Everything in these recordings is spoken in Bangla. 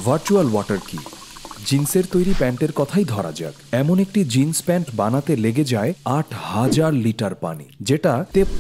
ভার্চুয়াল ওয়াটার কি? জিন্সের তৈরি প্যান্টের কথাই ধরা যাক। এমন একটি জিন্স প্যান্ট বানাতে লেগে যায় ৮,০০০ লিটার পানি, যেটা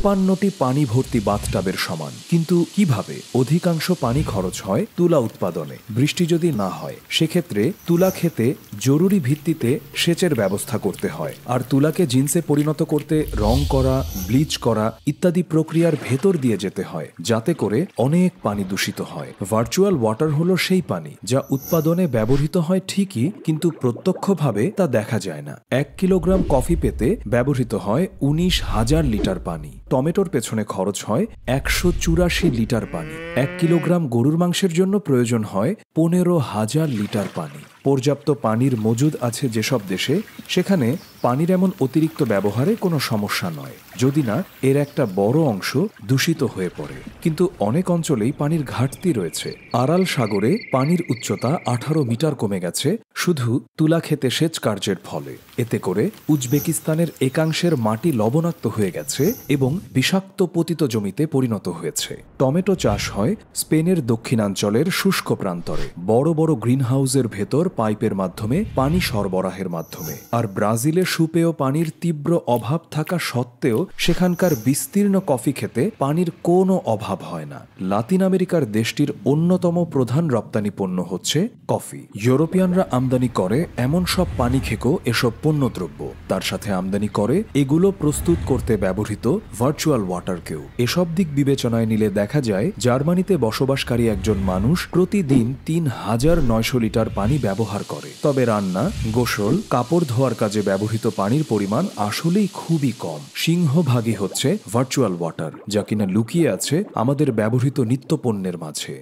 ৫৩টি পানি ভর্তি বাথটাবের সমান। কিন্তু কিভাবে? অধিকাংশ পানি খরচ হয় তুলা উৎপাদনে। বৃষ্টি যদি না হয় সেক্ষেত্রে তুলা খেতে জরুরি ভিত্তিতে সেচের ব্যবস্থা করতে হয়। আর তুলাকে জিন্সে পরিণত করতে রং করা, ব্লিচ করা ইত্যাদি প্রক্রিয়ার ভেতর দিয়ে যেতে হয়, যাতে করে অনেক পানি দূষিত হয়। ভার্চুয়াল ওয়াটার হলো সেই পানি যা উৎপাদনে ব্যবহৃত হয় ঠিকই, কিন্তু প্রত্যক্ষভাবে তা দেখা যায় না। ১ কিলোগ্রাম কফি পেতে ব্যবহৃত হয় ১৯,০০০ লিটার পানি। টমেটোর পেছনে খরচ হয় ১৮৪ লিটার পানি। ১ কিলোগ্রাম গরুর মাংসের জন্য প্রয়োজন হয় ১৫,০০০ লিটার পানি। পর্যাপ্ত পানির মজুদ আছে যেসব দেশে, সেখানে পানির এমন অতিরিক্ত ব্যবহারে কোনো সমস্যা নয়, যদি না এর একটা বড় অংশ দূষিত হয়ে পড়ে। কিন্তু অনেক অঞ্চলেই পানির ঘাটতি রয়েছে। আরাল সাগরে পানির উচ্চতা ১৮ মিটার কমে গেছে শুধু তুলা খেতে সেচ কার্যের ফলে। এতে করে উজবেকিস্তানের একাংশের মাটি লবণাক্ত হয়ে গেছে এবং বিষাক্ত পতিত জমিতে পরিণত হয়েছে। টমেটো চাষ হয় স্পেনের দক্ষিণাঞ্চলের শুষ্ক প্রান্তরে, বড় বড় গ্রিনহাউসের ভেতর পাইপের মাধ্যমে পানি সরবরাহের মাধ্যমে। আর ব্রাজিলে সুপেয় পানির তীব্র অভাব থাকা সত্ত্বেও সেখানকার বিস্তীর্ণ কফি খেতে পানির কোনো অভাব হয় না। লাতিন আমেরিকার দেশটির অন্যতম প্রধান রপ্তানি পণ্য হচ্ছে কফি। ইউরোপিয়ানরা আমদানি করে এমন সব পানি খেকো এসব পণ্যদ্রব্য, তার সাথে আমদানি করে এগুলো প্রস্তুত করতে ব্যবহৃত ভার্চুয়াল ওয়াটারকেও। এসব দিক বিবেচনায় নিলে দেখা যায় জার্মানিতে বসবাসকারী একজন মানুষ প্রতিদিন ৩,৯০০ লিটার পানি ব্যবহার করে। তবে রান্না, গোসল, কাপড় ধোয়ার কাজে ব্যবহৃত পানির পরিমাণ আসলেই খুবই কম। সিংহভাগই হচ্ছে ভার্চুয়াল ওয়াটার, যা কিনা লুকিয়ে আছে আমাদের ব্যবহৃত নিত্যপণ্যের মাঝে।